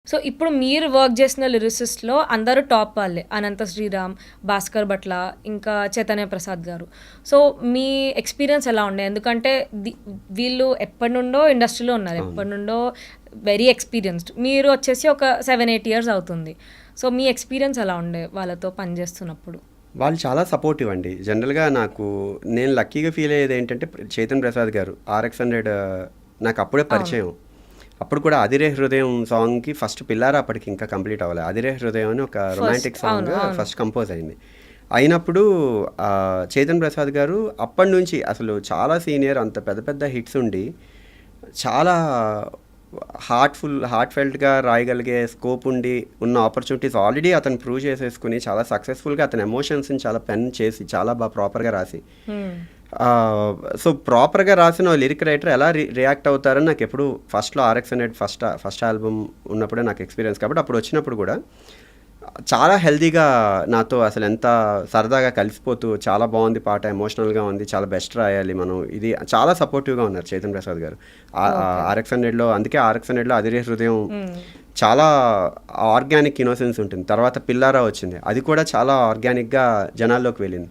So, ఇప్పుడు మీరు work జేసిన లిరిసిస్ట్‌లో అందరూ టాప్ వాళ్ళే. అనంత శ్రీరామ్, భాస్కర్ భట్ల, ఇంకా చైతన్య ప్రసాద్ గారు. సో, మీ ఎక్స్‌పీరియన్స్ ఎలా ఉండే? ఎందుకంటే వీళ్ళు ఎప్పటినుండో ఇండస్ట్రీలో ఉన్నారు. అవును. ఎప్పటినుండో వెరీ ఎక్స్‌పీరియన్స్‌డ్. మీరు వచ్చేసి ఒక 7, 8 ఇయర్స్ అవుతుంది. సో, మీ ఎక్స్‌పీరియన్స్ ఎలా ఉండే వాళ్ళతో పనిజేస్తున్నప్పుడు? వాళ్ళు చాలా సపోర్టివ్ అండి. జనరల్‌గా నేను లక్కీగా ఫీల్ అయ్యేది ఏంటంటే చైతన్య ప్రసాద్ గారు 'RX100' నాకు అప్పుడే అవును. పరిచయం. అప్పుడు కూడా 'అదిరే హృదయం' సాంగ్‌కి ఫస్ట్ 'పిల్లారా' అప్పటికి ఇంకా కంప్లీట్ అవ్వలే. 'అదిరే హృదయం' అని ఒక ఫస్ట్ రొమాంటిక్ అవును. సాంగ్ అవును. ఫస్ట్ కంపోజ్ అయింది. అయినప్పుడు చైతన్య ప్రసాద్ గారు అప్పటి నుంచి అసలు చాలా సీనియర్, అంత పెద్ద పెద్ద హిట్స్ ఉండి చాలా హార్ట్ ఫెల్ట్‌గా రాయగలిగే స్కోప్ ఉండి ఉన్న ఆపర్చునిటీస్ ఆల్రెడీ అతను ప్రూవ్ చేసేసుకుని చాలా సక్సెస్‌ఫుల్‌గా అతని ఎమోషన్స్‌ని చాలా పెన్ చేసి చాలా ప్రాపర్‌గా రాసి హ్మ్. సో ప్రాపర్‌గా రాసిన లిరిక్ రైటర్ ఎలా రియాక్ట్ అవుతారని నాకు ఎప్పుడు ఫస్ట్‌లో 'RX100' ఫస్ట్ ఆల్బమ్ ఉన్నప్పుడే నాకు ఎక్స్పీరియన్స్ కాబట్టి అప్పుడు వచ్చినప్పుడు కూడా చాలా హెల్తీగా నాతో అసలు ఎంత సరదాగా కలిసిపోతూ చాలా బాగుంది పాట, ఎమోషనల్గా ఉంది, చాలా బెస్ట్ రాయాలి మనం, ఇది చాలా సపోర్టివ్గా ఉన్నారు చైతన్య ప్రసాద్ గారు. ఓకే. 'RX100'లో అందుకే 'RX100'లో 'అదిరే హృదయం' హ్మ్. చాలా ఆర్గానిక్ ఇన్నోసెన్స్ ఉంటుంది. తర్వాత 'పిల్లారా' వచ్చింది, అది కూడా చాలా ఆర్గానిక్గా జనాల్లోకి వెళ్ళింది.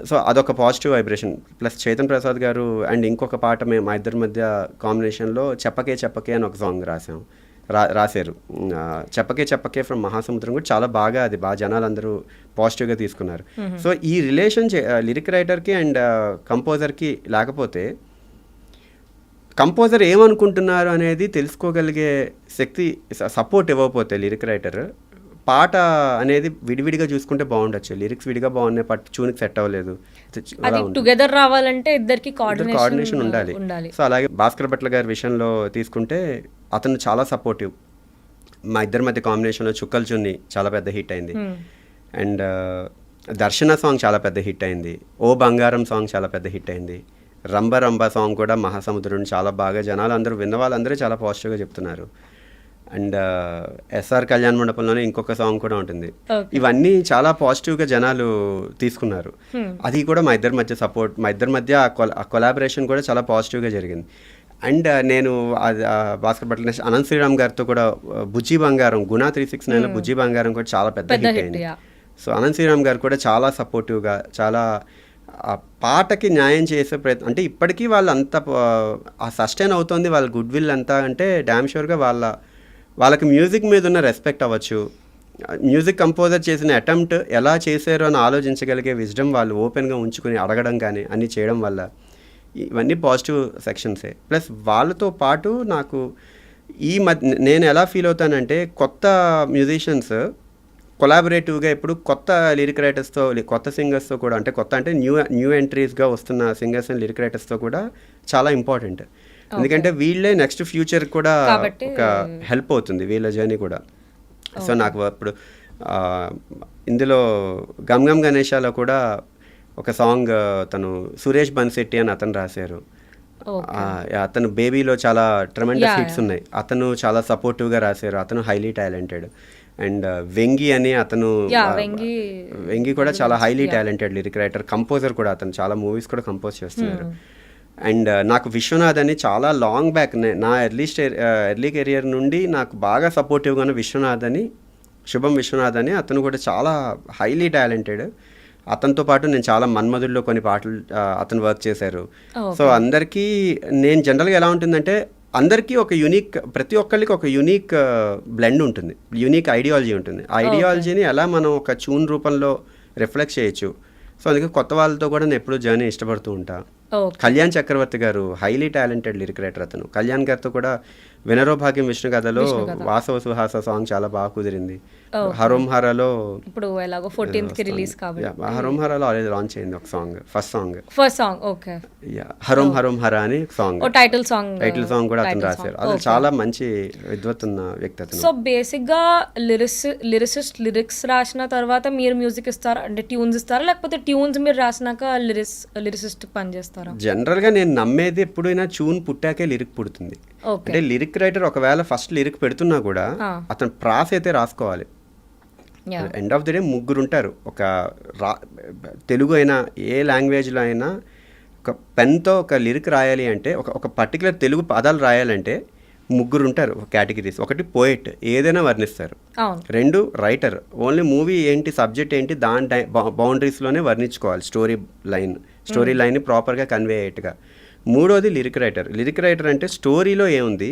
సో అదొక positive vibration. Plus Chaitanya Prasad గారు అండ్ ఇంకొక పాట మా ఇద్దరి మధ్య కాంబినేషన్లో 'చెప్పకే చెప్పకే' అని ఒక సాంగ్ రాశారు. 'చెప్పకే చెప్పకే' ఫ్రమ్ మహాసముద్రం కూడా చాలా బాగా జనాలందరూ పాజిటివ్గా తీసుకున్నారు. సో ఈ రిలేషన్ లిరిక్ రైటర్కి అండ్ కంపోజర్కి లేకపోతే కంపోజర్ ఏమనుకుంటున్నారు అనేది తెలుసుకోగలిగే శక్తి, సపోర్ట్ ఇవ్వకపోతే లిరిక్ రైటర్, పాట అనేది విడివిడిగా చూసుకుంటే బాగుండొచ్చు. లిరిక్స్ విడిగా బాగున్నాయి, ట్యూన్కి సెట్ అవ్వలేదు, అది టుగెదర్ రావాలంటే ఇద్దరికి కోఆర్డినేషన్ ఉండాలి. ఉండాలి. సో అలాగే భాస్కర్ భట్ల గారి విషయంలో తీసుకుంటే అతను చాలా సపోర్టివ్. మా ఇద్దరి మధ్య కాంబినేషన్లో 'చుక్కల చున్ని' చాలా పెద్ద హిట్ అయింది. అండ్ 'దర్శన' సాంగ్ చాలా పెద్ద హిట్ అయింది. 'ఓ బంగారం' సాంగ్ చాలా పెద్ద హిట్ అయింది. 'రంబ రంబ' సాంగ్ కూడా మహాసముద్రం చాలా బాగా జనాలు అందరూ విన్న వాళ్ళందరూ చాలా పాజిటివ్గా చెప్తున్నారు. అండ్ ఎస్ఆర్ కళ్యాణ్ మండపంలోనే ఇంకొక సాంగ్ కూడా ఉంటుంది. ఇవన్నీ చాలా పాజిటివ్గా జనాలు తీసుకున్నారు. అది కూడా మా ఇద్దరి మధ్య సపోర్ట్, మా ఇద్దరి మధ్య ఆ కొలాబరేషన్ కూడా చాలా పాజిటివ్గా జరిగింది. అండ్ నేను భాస్కర్ భట్ల అనంత్ శ్రీరామ్ గారితో కూడా 'బుజ్జి బంగారం' గుణ 369లో 'బుజ్జి బంగారం' కూడా చాలా పెద్ద హిట్ అయింది. సో అనంత్ శ్రీరామ్ గారు కూడా చాలా సపోర్టివ్గా, చాలా ఆ పాటకి న్యాయం చేసే ప్రయత్నం, అంటే ఇప్పటికీ వాళ్ళు అంత సస్టైన్ అవుతుంది వాళ్ళ గుడ్ విల్ అంతా, అంటే డ్యామ్ షూర్గా వాళ్ళకి మ్యూజిక్ మీద ఉన్న రెస్పెక్ట్ అవ్వచ్చు, మ్యూజిక్ కంపోజర్ చేసిన అటెంప్ట్ ఎలా చేశారో అని ఆలోచించగలిగే విజ్డమ్ వాళ్ళు ఓపెన్గా ఉంచుకుని అడగడం కానీ అన్నీ చేయడం వల్ల ఇవన్నీ పాజిటివ్ సెక్షన్సే. ప్లస్ వాళ్ళతో పాటు నాకు నేను ఎలా ఫీల్ అవుతానంటే, కొత్త మ్యూజిషియన్స్ కొలాబరేటివ్గా ఇప్పుడు కొత్త లిరిక్ రైటర్స్తో, కొత్త సింగర్స్తో కూడా, అంటే కొత్త అంటే న్యూ ఎంట్రీస్గా వస్తున్న సింగర్స్ అండ్ లిరిక్ రైటర్స్తో కూడా చాలా ఇంపార్టెంట్. ఎందుకంటే వీళ్ళే నెక్స్ట్ ఫ్యూచర్ కూడా ఒక హెల్ప్ అవుతుంది వీళ్ళ జర్నీ కూడా. సో నాకు ఇప్పుడు ఇందులో 'గమ్ గమ్ గణేశాలో' కూడా ఒక సాంగ్ తను సురేష్ బన్శెట్టి అని అతను రాశారు. అతను 'బేబీలో' చాలా ట్రెమెండస్ హిట్స్ ఉన్నాయి. అతను చాలా సపోర్టివ్గా రాశారు. అతను హైలీ టాలెంటెడ్. అండ్ వెంగి అని అతను, వెంగి కూడా చాలా highly talented lyric writer, composer కూడా. అతను చాలా మూవీస్ కూడా కంపోజ్ చేస్తున్నారు. అండ్ నాకు విశ్వనాథ్ అని చాలా లాంగ్ బ్యాక్, నా ఎర్లీ కెరియర్ నుండి నాకు బాగా సపోర్టివ్గా ఉన్న విశ్వనాథ్ అని, శుభం విశ్వనాథ్ అని, అతను కూడా చాలా హైలీ టాలెంటెడ్. అతనితో పాటు నేను చాలా మన్మధుల్లో కొన్ని పాటలు అతను వర్క్ చేశారు. సో అందరికీ నేను జనరల్గా ఎలా ఉంటుందంటే, అందరికీ ఒక యూనిక్, ప్రతి ఒక్కరికి ఒక యూనిక్ బ్లెండ్ ఉంటుంది, యూనిక్ ఐడియాలజీ ఉంటుంది. ఆ ఐడియాలజీని ఎలా మనం ఒక ట్యూన్ రూపంలో రిఫ్లెక్ట్ చేయొచ్చు. సో అందుకే కొత్త వాళ్ళతో కూడా నేను ఎప్పుడూ జర్నీ ఇష్టపడుతూ ఉంటా. కళ్యాణ్ చక్రవర్తి గారు హైలీ టాలెంటెడ్ లిరిక్ రైటర్. అతను కళ్యాణ్ గారితో కూడా 'వినరో భాగ్యం విష్ణు కథలో' వాసవ సుహాస సాంగ్ చాలా బాగా కుదిరింది. హరోం హరాలో ఇప్పుడు ఎలాగో 14th కి రిలీజ్ కాబట్టి హరోం హరాలో ఆల్రెడీ లాంచ్ అయింది ఒక సాంగ్, ఫస్ట్ సాంగ్. ఓకే. హరోం హరా అని సాంగ్, టైటిల్ సాంగ్ కూడా అతను రాశారు. అది చాలా మంచి విద్వత్తున్న వ్యక్తి అతను. సో బేసిక్ గా లిరిసిస్ట్ లిరిక్స్ రాసిన తర్వాత మీరు మ్యూజిక్ ఇస్తారా, అంటే ట్యూన్స్ ఇస్తారా, లేకపోతే ట్యూన్స్ మీరు రాసినాక లిరిసిస్ట్ పని చేస్తారా? జనరల్గా నేను నమ్మేది ఎప్పుడైనా ట్యూన్ పుట్టాకే లిరిక్ పుడుతుంది. అంటే లిరిక్ రైటర్ ఒకవేళ ఫస్ట్ లిరిక్ పెడుతున్నా కూడా అతను ప్రాస్ అయితే రాసుకోవాలి. ఎండ్ ఆఫ్ ది డే ముగ్గురు ఉంటారు. ఒక తెలుగు అయినా ఏ లాంగ్వేజ్లో అయినా ఒక పెన్తో ఒక లిరిక్ రాయాలి అంటే, ఒక పర్టికులర్ తెలుగు పదాలు రాయాలంటే ముగ్గురు ఉంటారు కేటగిరీస్. ఒకటి పోయిట్, ఏదైనా వర్ణిస్తారు. అవును. 2 రైటర్, ఓన్లీ మూవీ ఏంటి, సబ్జెక్ట్ ఏంటి, దాని బౌండరీస్లోనే వర్ణించుకోవాలి స్టోరీ లైన్ని ప్రాపర్గా కన్వే అయ్యేట్టుగా. 3వది లిరిక్ రైటర్ అంటే స్టోరీలో ఏముంది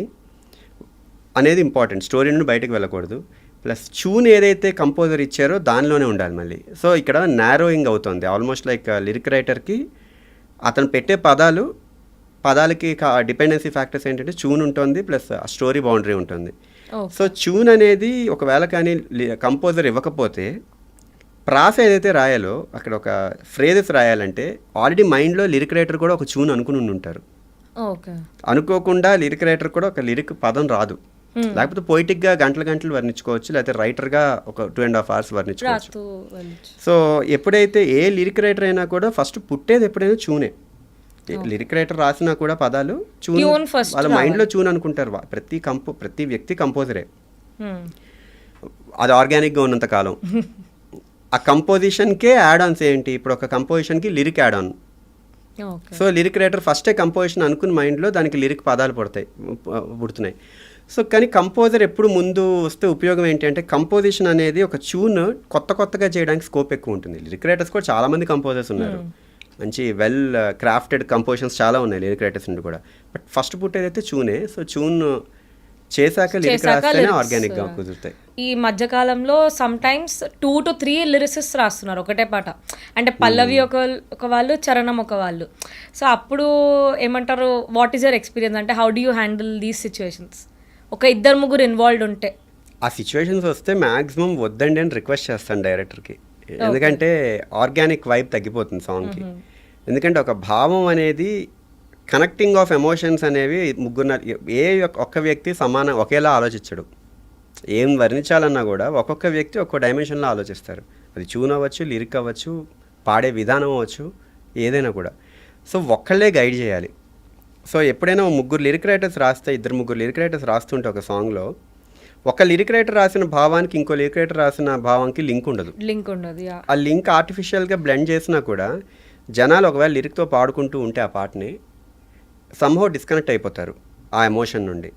అనేది ఇంపార్టెంట్, స్టోరీ నుండి బయటకు వెళ్ళకూడదు. ప్లస్ ట్యూన్ ఏదైతే కంపోజర్ ఇచ్చారో దానిలోనే ఉండాలి మళ్ళీ. సో ఇక్కడ నారోయింగ్ అవుతుంది ఆల్మోస్ట్ లైక్ లిరిక్ రైటర్కి అతను పెట్టే పదాలకి డిపెండెన్సీ ఫ్యాక్టర్స్ ఏంటంటే ట్యూన్ ఉంటుంది ప్లస్ స్టోరీ బౌండరీ ఉంటుంది. సో ట్యూన్ అనేది ఒకవేళ కానీ కంపోజర్ ఇవ్వకపోతే ప్రాస ఏదైతే రాయాలో అక్కడ ఒక ఫ్రేజెస్ రాయాలంటే ఆల్రెడీ మైండ్లో లిరిక్ రైటర్ కూడా ఒక ట్యూన్ అనుకుని ఉంటారు. అనుకోకుండా లిరిక్ రైటర్ కూడా ఒక లిరిక్ పదం రాదు. లేకపోతే పోయిటిక్గా గంటలు వర్ణించుకోవచ్చు, లేకపోతే రైటర్గా ఒక 2.5 hours వర్ణించుకోవచ్చు. సో ఎప్పుడైతే ఏ లిరిక్ రైటర్ అయినా కూడా ఫస్ట్ పుట్టేది ఎప్పుడైనా ట్యూనే. లిరిక్ రైటర్ రాసినా కూడా పదాలు ట్యూన్ వాళ్ళ మైండ్లో ట్యూన్ అనుకుంటారు. ప్రతి వ్యక్తి కంపోజరే, అది ఆర్గానిక్గా ఉన్నంత కాలం. ఆ కంపోజిషన్కే యాడ్ ఆన్స్ ఏంటి, ఇప్పుడు ఒక కంపోజిషన్కి lyric add on. So lyric writer ఫస్టే కంపోజిషన్ అనుకున్న మైండ్లో దానికి లిరిక్ పదాలు పుడుతున్నాయి. సో కానీ కంపోజర్ ఎప్పుడు ముందు వస్తే ఉపయోగం ఏంటి అంటే కంపోజిషన్ అనేది ఒక ట్యూన్ కొత్తగా చేయడానికి స్కోప్ ఎక్కువ ఉంటుంది. లిరిక్ రైటర్స్ కూడా చాలామంది కంపోజర్స్ ఉన్నారు, మంచి వెల్ క్రాఫ్టెడ్ కంపోజిషన్స్ చాలా ఉన్నాయి లిరిక్ రైటర్స్ నుండి కూడా. బట్ ఫస్ట్ పుట్టేదైతే ట్యూనే. సో ట్యూన్ చేశాక లిరిక్ రాస్తేనే ఆర్గానిక్గా కుదురుతాయి. ఈ మధ్యకాలంలో సమ్ టైమ్స్ 2 to 3 లిరిసిస్ట్ రాస్తున్నారు ఒకటే పాట, అంటే పల్లవి ఒక వాళ్ళు, చరణం ఒక వాళ్ళు. సో అప్పుడు ఏమంటారు, వాట్ ఈస్ యువర్ ఎక్స్పీరియన్స్, అంటే how do you handle these situations? ఒక 2-3 ఇన్వాల్వ్డ్ ఉంటే ఆ సిచ్యువేషన్స్ వస్తే మ్యాక్సిమం వద్దండి అని రిక్వెస్ట్ చేస్తాను డైరెక్టర్కి. ఎందుకంటే ఆర్గానిక్ వైబ్ తగ్గిపోతుంది సాంగ్కి. ఎందుకంటే ఒక భావం అనేది కనెక్టింగ్ ఆఫ్ ఎమోషన్స్ అనేవి ఒక్క వ్యక్తి ఒకేలా ఆలోచించడు. ఏం వర్ణించాలన్నా కూడా ఒక్కొక్క వ్యక్తి ఒక్కో డైమెన్షన్లో ఆలోచిస్తారు. అది ట్యూన్ అవ్వచ్చు, లిరిక్ అవ్వచ్చు, పాడే విధానం అవ్వచ్చు, ఏదైనా కూడా. సో ఒక్కళ్ళే గైడ్ చేయాలి. సో ఎప్పుడైనా 3 లిరిక్ రైటర్స్ రాస్తే, 2-3 లిరిక్ రైటర్స్ రాస్తుంటే ఒక సాంగ్లో ఒక లిరిక్ రైటర్ రాసిన భావానికి ఇంకో లిరిక్ రైటర్ రాసిన భావానికి లింక్ ఉండదు. ఆ లింక్ ఆర్టిఫిషియల్గా బ్లెండ్ చేసినా కూడా జనాలు ఒకవేళ లిరిక్తో పాడుకుంటూ ఉంటే ఆ పాటని సమ్హౌ డిస్కనెక్ట్ అయిపోతారు ఆ ఎమోషన్ నుండి.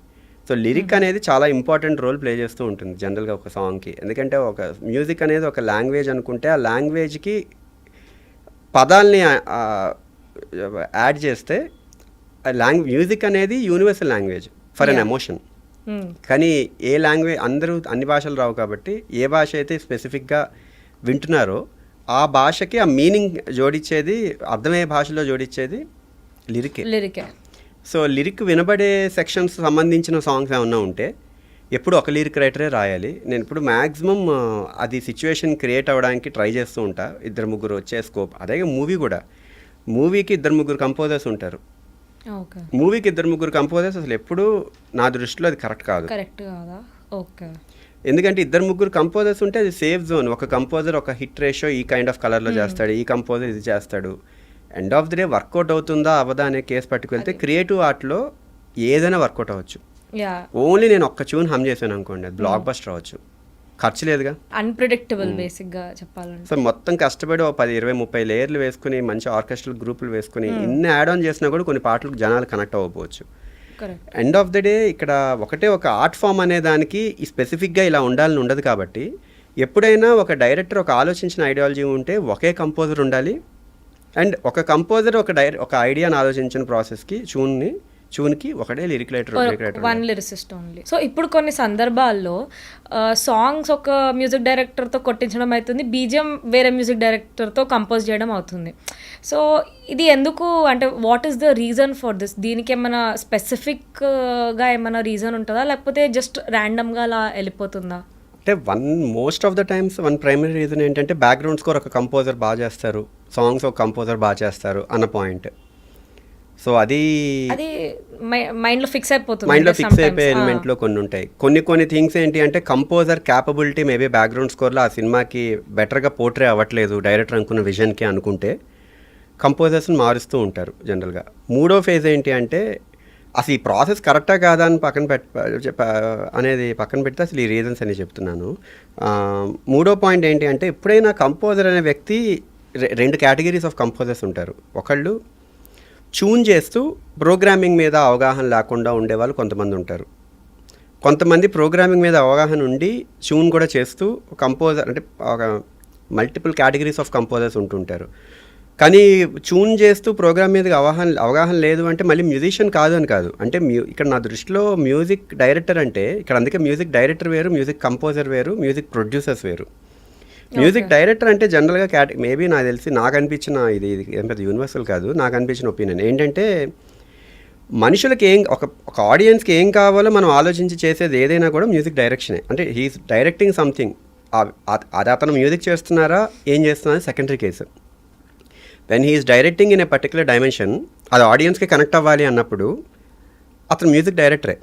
సో లిరిక్ అనేది చాలా ఇంపార్టెంట్ రోల్ ప్లే చేస్తూ ఉంటుంది జనరల్గా ఒక సాంగ్కి. ఎందుకంటే ఒక మ్యూజిక్ అనేది ఒక లాంగ్వేజ్ అనుకుంటే ఆ లాంగ్వేజ్కి పదాలని యాడ్ చేస్తే మ్యూజిక్ అనేది universal language for an emotion. కానీ ఏ లాంగ్వేజ్ అన్ని భాషలు రావు కాబట్టి ఏ భాష అయితే స్పెసిఫిక్గా వింటున్నారో ఆ భాషకి ఆ మీనింగ్ జోడించేది, అర్థమయ్యే భాషలో జోడించేది లిరికే. సో లిరిక్ వినబడే సెక్షన్స్ సంబంధించిన సాంగ్స్ ఏమన్నా ఉంటే ఎప్పుడు ఒక లిరిక్ రైటరే రాయాలి. నేను ఇప్పుడు మ్యాక్సిమం అది సిచ్యువేషన్ క్రియేట్ అవ్వడానికి ట్రై చేస్తూ ఉంటా. 2-3 వచ్చే స్కోప్. అదే మూవీకి 2-3 కంపోజర్స్ ఉంటారు. మూవీకి 2-3 కంపోజర్స్ అసలు ఎప్పుడు నా దృష్టిలో అది కరెక్ట్ కాదు. ఎందుకంటే 2-3 కంపోజర్స్ ఉంటే అది సేఫ్ జోన్. ఒక కంపోజర్ ఒక హిట్ రేషియో ఈ కైండ్ ఆఫ్ కలర్లో చేస్తాడు, ఈ కంపోజర్ ఇది చేస్తాడు. End of the day work out అవుతుందా అవ్వదా అనే కేసు పట్టుకెళ్తే క్రియేటివ్ ఆర్ట్లో ఏదైనా వర్కౌట్ అవ్వచ్చు. ఓన్లీ నేను ఒక్క ట్యూన్ హమ్ చేశాను అనుకోండి, అది బ్లాక్ బస్టర్ అవ్వచ్చు, ఖర్చు లేదుగా, అన్ప్రెడిక్టబుల్ బేసిక్గా చెప్పాలంటే. సో మొత్తం కష్టపడి 10-20-30 లేయర్లు వేసుకుని మంచి ఆర్కెస్ట్రల్ గ్రూపులు వేసుకుని ఇన్ని యాడ్ ఆన్ చేసినా కూడా కొన్ని పాటలకు జనాలు కనెక్ట్ అవ్వకపోవచ్చు. ఎండ్ ఆఫ్ ద డే ఇక్కడ ఒక ఆర్ట్ ఫామ్ అనే దానికి ఈ స్పెసిఫిక్గా ఇలా ఉండాలని ఉండదు. కాబట్టి ఎప్పుడైనా ఒక డైరెక్టర్ ఒక ఆలోచించిన ఐడియాలజీ ఉంటే ఒకే కంపోజర్ ఉండాలి. అండ్ ఒక కంపోజర్ ఒక ఐడియాని ఆలోచించిన ప్రాసెస్కి ట్యూన్కి ఒకటే lyric writer one lyricist only. So ఇప్పుడు కొన్ని సందర్భాల్లో సాంగ్స్ ఒక మ్యూజిక్ డైరెక్టర్తో కొట్టించడం అవుతుంది, బీజిఎం వేరే మ్యూజిక్ డైరెక్టర్తో కంపోజ్ చేయడం అవుతుంది. సో ఇది ఎందుకు, అంటే what is the reason for this? దీనికి ఏమైనా స్పెసిఫిక్గా ఏమైనా రీజన్ ఉంటుందా, లేకపోతే జస్ట్ ర్యాండమ్గా అలా వెళ్ళిపోతుందా? అంటే most of the times primary reason ఏంటంటే బ్యాక్గ్రౌండ్ స్కోర్ ఒక కంపోజర్ బాగా చేస్తారు, సాంగ్స్ ఒక కంపోజర్ బాగా చేస్తారు అన్న పాయింట్. సో అది మైండ్లో ఫిక్స్ అయిపోయే ఎలిమెంట్లో కొన్ని ఉంటాయి. కొన్ని థింగ్స్ ఏంటి అంటే కంపోజర్ క్యాపబిలిటీ మేబీ బ్యాక్గ్రౌండ్ స్కోర్లో ఆ సినిమాకి బెటర్గా పోర్ట్రే అవ్వట్లేదు డైరెక్టర్ అనుకున్న విజన్కి అనుకుంటే కంపోజర్స్ని మారుస్తూ ఉంటారు జనరల్గా. 3వ ఫేజ్ ఏంటి అంటే అసలు ఈ ప్రాసెస్ కరెక్టా కాదా అని పక్కన పెడితే అసలు ఈ రీజన్స్ అని చెప్తున్నాను. 3వ పాయింట్ ఏంటి అంటే ఎప్పుడైనా కంపోజర్ అనే వ్యక్తి 2 కేటగిరీస్ ఆఫ్ కంపోజర్స్ ఉంటారు. ఒకళ్ళు ట్యూన్ చేస్తూ ప్రోగ్రామింగ్ మీద అవగాహన లేకుండా ఉండేవాళ్ళు కొంతమంది ఉంటారు. కొంతమంది ప్రోగ్రామింగ్ మీద అవగాహన ఉండి ట్యూన్ కూడా చేస్తూ కంపోజర్ అంటే ఒక మల్టిపుల్ కేటగిరీస్ ఆఫ్ కంపోజర్స్ ఉంటుంటారు. కానీ ట్యూన్ చేస్తూ ప్రోగ్రామ్ మీద అవగాహన లేదు అంటే మళ్ళీ మ్యూజిషియన్ కాదు అని కాదు. అంటే ఇక్కడ నా దృష్టిలో మ్యూజిక్ డైరెక్టర్ అంటే ఇక్కడ అందుకే మ్యూజిక్ డైరెక్టర్ వేరు, మ్యూజిక్ కంపోజర్ వేరు, మ్యూజిక్ ప్రొడ్యూసర్స్ వేరు. మ్యూజిక్ డైరెక్టర్ అంటే జనరల్గా మేబీ నాకు తెలిసి నాకు అనిపించిన ఇది ఏం పెద్ద యూనివర్సల్ కాదు, నాకు అనిపించిన ఒపీనియన్ ఏంటంటే మనుషులకి ఒక ఆడియన్స్కి ఏం కావాలో మనం ఆలోచించి చేసేది ఏదైనా కూడా మ్యూజిక్ డైరెక్షనే. అంటే హీఈస్ డైరెక్టింగ్ సంథింగ్. అది అతను మ్యూజిక్ చేస్తున్నారా ఏం చేస్తున్నారా secondary case. When he's directing in a particular dimension, అది ఆడియన్స్కి కనెక్ట్ అవ్వాలి అన్నప్పుడు అతను మ్యూజిక్ డైరెక్టరే.